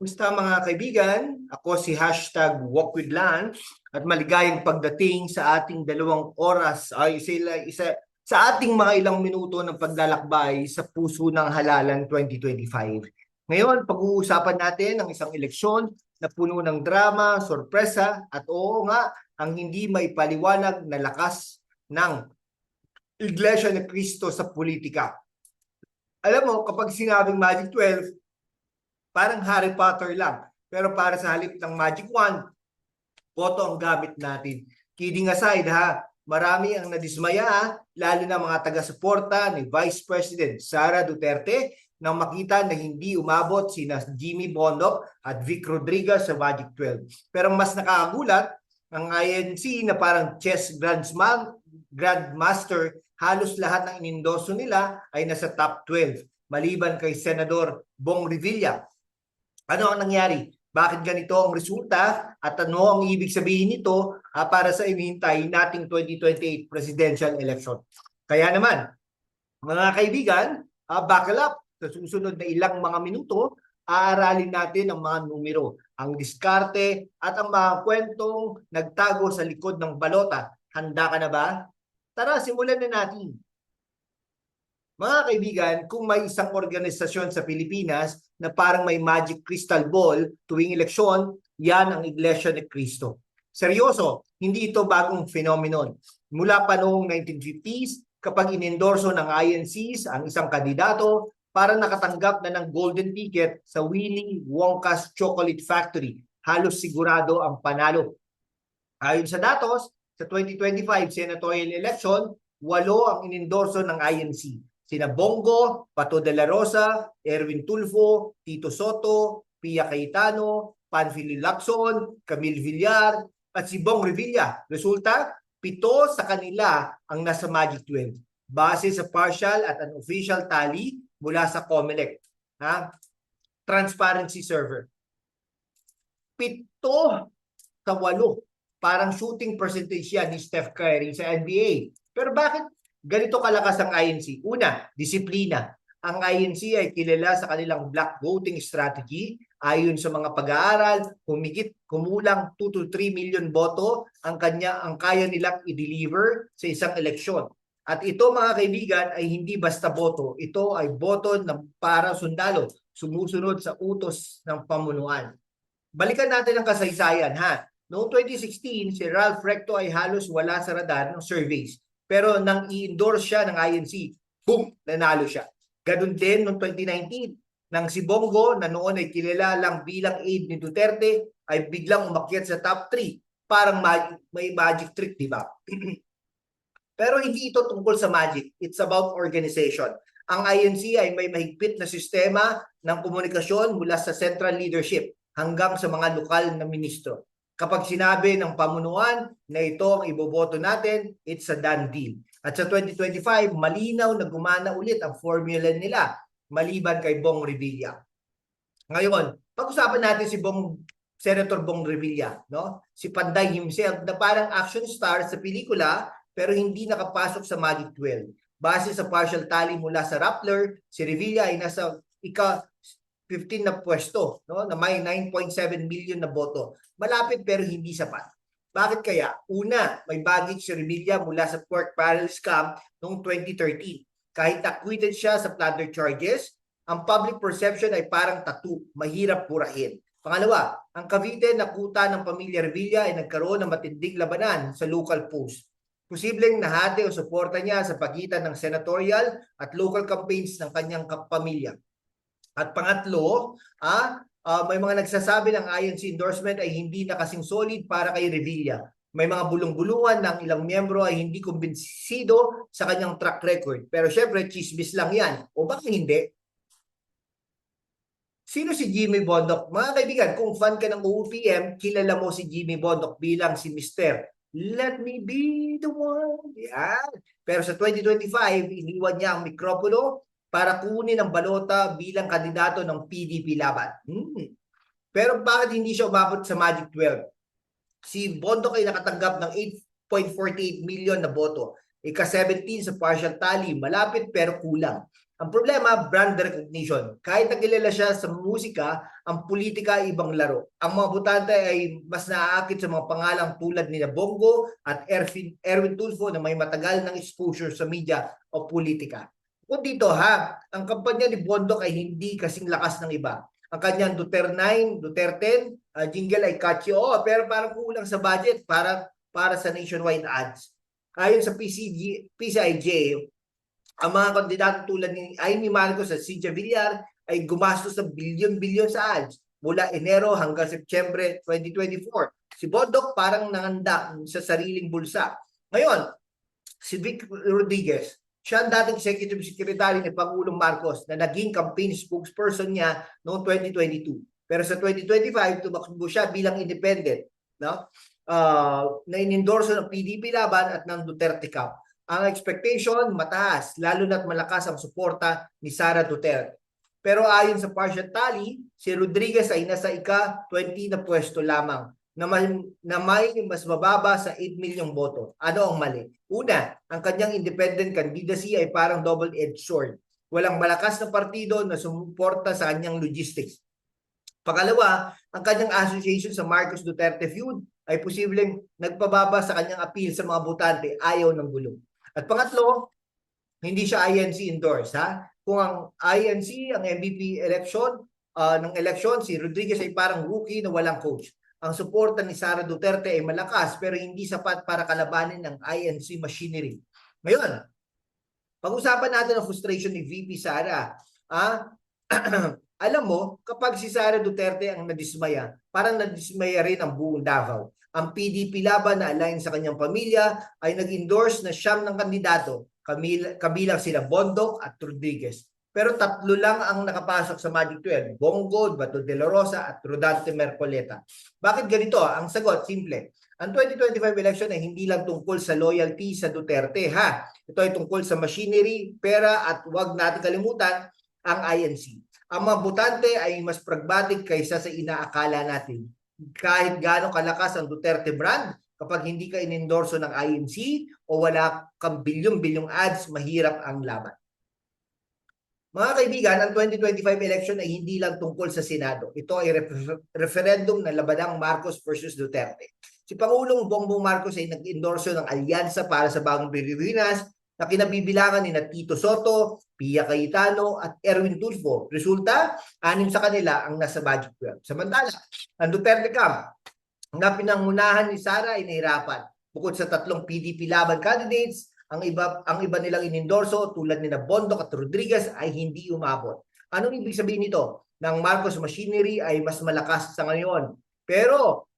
Kumusta mga kaibigan? Ako si #WalkWithLan at maligayang pagdating sa ating 2 oras ay sa ating mga ilang minuto ng paglalakbay sa puso ng halalan 2025. Ngayon, pag-uusapan natin ang isang eleksyon na puno ng drama, sorpresa at oo nga, ang hindi maipaliwanag na lakas ng Iglesia ni Cristo sa politika. Alam mo, kapag sinabing Magic 12, parang Harry Potter lang. Pero para sa halip ng Magic Wand, boto ang gamit natin. Kidding aside ha, marami ang nadismaya, lalo na mga taga-suporta ni Vice President Sara Duterte nang makita na hindi umabot sina Jimmy Bondoc at Vic Rodriguez sa Magic 12. Pero mas nakakagulat, ang INC na parang chess grandmaster, halos lahat ng inindoso nila ay nasa top 12, maliban kay Senador Bong Revilla. Ano ang nangyari? Bakit ganito ang resulta at ano ang ibig sabihin nito para sa inihintay nating 2028 presidential election? Kaya naman, mga kaibigan, buckle up. Sa susunod na ilang mga minuto, aaralin natin ang mga numero, ang diskarte at ang mga kwentong nagtago sa likod ng balota. Handa ka na ba? Tara, simulan na natin. Mga kaibigan, kung may isang organisasyon sa Pilipinas na parang may magic crystal ball tuwing eleksyon, yan ang Iglesia ni Cristo. Seryoso, hindi ito bagong phenomenon. Mula pa noong 1950s, kapag inendorso ng INCs ang isang kandidato, parang nakatanggap na ng golden ticket sa Willy Wonka's Chocolate Factory. Halos sigurado ang panalo. Ayon sa datos, sa 2025 senatorial election, 8 ang inendorso ng INC. Sina Bongo, Pato de la Rosa, Erwin Tulfo, Tito Soto, Pia Cayetano, Panfilo Lacson, Camille Villar, at si Bong Revilla. Resulta, 7 sa kanila ang nasa Magic 12. Base sa partial at unofficial tally mula sa COMELEC. Transparency server. 7 sa 8. Parang shooting percentage yan ni Steph Curry sa NBA. Pero bakit ganito kalakas ang INC? Una, disiplina. Ang INC ay kilala sa kanilang black voting strategy. Ayon sa mga pag-aaral, kumulang 2 to 3 million boto ang kaya nilang i-deliver sa isang eleksyon. At ito mga kaibigan ay hindi basta boto. Ito ay boto ng para sundalo, sumusunod sa utos ng pamunuan. Balikan natin ang kasaysayan ha. Noong 2016, si Ralph Recto ay halos wala sa radar ng surveys. Pero nang i-endorse siya ng INC, boom, nanalo siya. Ganun din noong 2019, nang si Bongo, na noon ay kilala lang bilang aide ni Duterte, ay biglang umakyat sa top 3. Parang may magic trick, di ba? Pero hindi ito tungkol sa magic. It's about organization. Ang INC ay may mahigpit na sistema ng komunikasyon mula sa central leadership hanggang sa mga lokal na ministro. Kapag sinabi ng pamunuan na ito ang iboboto natin, it's a done deal. At sa 2025, malinaw na gumana ulit ang formula nila, maliban kay Bong Revilla. Ngayon, pag-usapan natin si Senator Bong Revilla, no? Si Panday himself na parang action star sa pelikula pero hindi nakapasok sa Magic 12. Base sa partial tally mula sa Rappler, si Revilla ay nasa ika-15 na pwesto, no? Na may 9.7 million na boto. Malapit pero hindi sapat. Bakit kaya? Una, may baggage si Revilla mula sa pork barrel scam noong 2013. Kahit acquitted siya sa plunder charges, ang public perception ay parang tattoo, mahirap purahin. Pangalawa, ang Cavite na kuta ng pamilya Revilla ay nagkaroon ng matinding labanan sa local post. Posibleng nahati o suporta niya sa pagitan ng senatorial at local campaigns ng kanyang pamilya. At pangatlo, may mga nagsasabi ng INC endorsement ay hindi na kasing solid para kay Revilla. May mga bulong-bulungan ng ilang miyembro ay hindi kumbinsido sa kanyang track record. Pero syempre, chismis lang yan. O baka hindi? Sino si Jimmy Bondoc? Mga kaibigan, kung fan ka ng OPM, kilala mo si Jimmy Bondoc bilang si Mr. Let me be the one. Yan. Pero sa 2025, iniwan niya ang mikropono para kunin ang balota bilang kandidato ng PDP laban. Pero bakit hindi siya umabot sa Magic 12? Si Bondoc ay nakatanggap ng 8.48 million na boto. Ika-17 sa partial tally, malapit pero kulang. Ang problema, brand recognition. Kahit nagkilala siya sa musika, ang politika ay ibang laro. Ang mga botante ay mas naaakit sa mga pangalang tulad ni Bongo at Erwin Tulfo na may matagal ng exposure sa media o politika. Kung dito ang kampanya ni Bondoc ay hindi kasing lakas ng iba. Ang kanyang Duterte 10, jingle ay catchy, pero parang kulang sa budget para sa nationwide ads. Ayon sa PCIJ, ang mga kandidato tulad ni Amy Marcos at Cynthia Villar ay gumastos ng bilyon-bilyon sa ads mula Enero hanggang Setyembre 2024. Si Bondoc parang nanganda sa sariling bulsa. Ngayon, si Vic Rodriguez, siya ang dating Executive Secretary ni Pangulong Marcos na naging campaign spokesperson niya noong 2022. Pero sa 2025, tumakbo siya bilang independent, no? Na inendorso ng PDP Laban at ng Duterte Camp. Ang expectation, mataas, lalo na't malakas ang suporta ni Sara Duterte. Pero ayon sa partial tally, si Rodriguez ay nasa ika-20 na pwesto lamang na may mas mababa sa 8 milyong boto. Ano ang mali? Una, ang kanyang independent candidacy ay parang double-edged sword. Walang malakas na partido na sumuporta sa kanyang logistics. Pangalawa, ang kanyang association sa Marcos Duterte feud ay posibleng nagpababa sa kanyang appeal sa mga botante, ayaw ng gulo. At pangatlo, hindi siya INC endorse. Kung ang INC, ang MVP election, ng election, si Rodriguez ay parang rookie na walang coach. Ang suporta ni Sara Duterte ay malakas pero hindi sapat para kalabanin ng INC machinery. Ngayon, pag-usapan natin ang frustration ni VP Sara. Alam mo, kapag si Sara Duterte ang nadismaya, parang nadismaya rin ang buong Davao. Ang PDP Laban na align sa kanyang pamilya ay nag-endorse na siyam ng kandidato, kabilang sila Bondoc at Rodriguez. Pero tatlo lang ang nakapasok sa Magic 12, Bongo, Bato de la Rosa at Rodante Mercoleta. Bakit ganito? Ang sagot, simple. Ang 2025 election ay hindi lang tungkol sa loyalty sa Duterte. Ito ay tungkol sa machinery, pera at huwag natin kalimutan ang INC. Ang mga botante ay mas pragmatic kaysa sa inaakala natin. Kahit gaano kalakas ang Duterte brand, kapag hindi ka inendorso ng INC o wala kang bilyong-bilyong ads, mahirap ang laban. Mga kaibigan, ang 2025 election ay hindi lang tungkol sa Senado. Ito ay referendum na labanang Marcos versus Duterte. Si Pangulong Bongbong Marcos ay nag-endorso ng alyansa para sa Bagong Pilipinas na kinabibilangan ni Tito Soto, Pia Cayetano at Erwin Tulfo. Resulta, 6 sa kanila ang nasa Magic 12. Samantala, ang Duterte Camp na pinangunahan ni Sara ay nahirapan. Bukod sa 3 PDP Laban candidates, ang iba nilang inendorso tulad ni Bondoc at Rodriguez ay hindi umabot. Anong ibig sabihin nito? Ng Marcos machinery ay mas malakas sa ngayon. Pero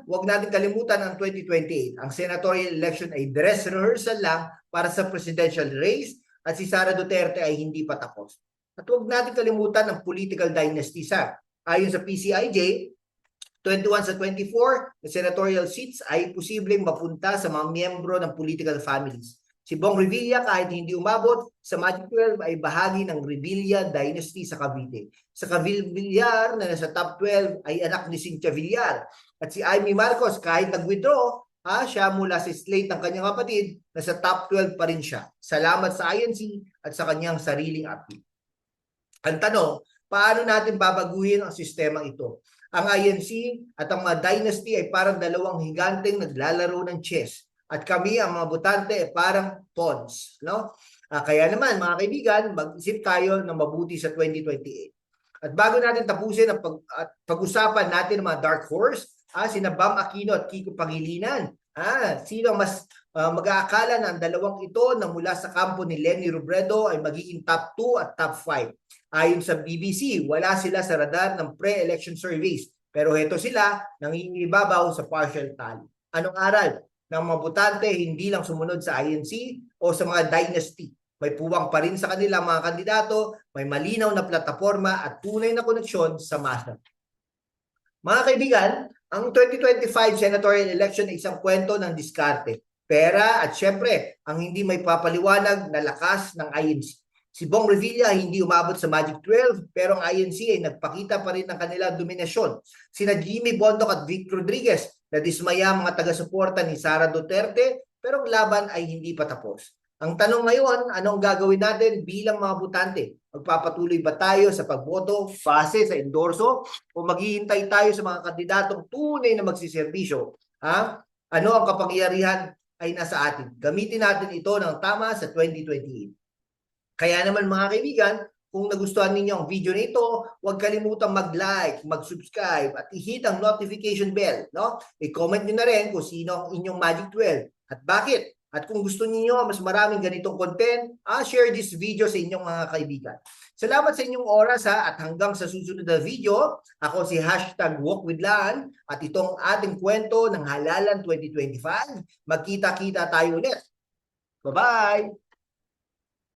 wag natin kalimutan ang 2028. Ang senatorial election ay dress rehearsal lang para sa presidential race at si Sara Duterte ay hindi pa tapos. At huwag natin kalimutan ang political dynasty ayon sa PCIJ, 21 sa 24 na senatorial seats ay posibleng mapunta sa mga miyembro ng political families. Si Bong Revilla kahit hindi umabot sa Magic 12 ay bahagi ng Revilla dynasty sa Cavite. Sa Villar na nasa top 12 ay anak ni Cynthia Villar. At si Amy Marcos kahit nag-withdraw, siya mula sa slate ng kanyang kapatid, nasa top 12 pa rin siya. Salamat sa INC at sa kanyang sariling appeal. Ang tanong, paano natin babaguhin ang sistemang ito? Ang INC at ang mga dynasty ay parang dalawang higanteng naglalaro ng chess. At kami, ang mga botante, ay parang pawns. No? Kaya naman, mga kaibigan, mag-isip tayo ng mabuti sa 2028. At bago natin tapusin ang pag-usapan natin ng mga dark horse, sina Bam Aquino at Kiko Pangilinan. Sino mas mag-aakala na ang dalawang ito na mula sa kampo ni Leni Robredo ay magiging top 2 at top 5. Ayon sa BBC, wala sila sa radar ng pre-election surveys. Pero heto sila, nangingibabaw sa partial tally. Anong aral? Ng mga botante hindi lang sumunod sa INC o sa mga dynasty. May puwang pa rin sa kanila mga kandidato, may malinaw na plataforma at tunay na koneksyon sa masa. Mga kaibigan, ang 2025 senatorial election ay isang kwento ng diskarte, pera at syempre ang hindi may papaliwanag na lakas ng INC. Si Bong Revilla hindi umabot sa Magic 12 pero ang INC ay nagpakita pa rin ng kanilang dominasyon. Sina Jimmy Bondoc at Vic Rodriguez na dismaya ang mga taga-suporta ni Sara Duterte pero ang laban ay hindi pa tapos. Ang tanong ngayon, anong gagawin natin bilang mga botante? Magpapatuloy ba tayo sa pagboto base sa endorso o maghihintay tayo sa mga kandidatong tunay na magsiservisyo? Ha? Ano ang kapangyarihan ay nasa atin. Gamitin natin ito ng tama sa 2028. Kaya naman mga kaibigan, kung nagustuhan ninyo ang video na ito, huwag kalimutang mag-like, mag-subscribe at i-hit ang notification bell. No? I-comment nyo na rin kung sino ang inyong Magic 12 at bakit. At kung gusto niyo mas maraming ganitong content, share this video sa inyong mga kaibigan. Salamat sa inyong oras at hanggang sa susunod na video. Ako si #WalkWithLan at itong ating kwento ng Halalan 2025. Magkita-kita tayo ulit. Bye-bye!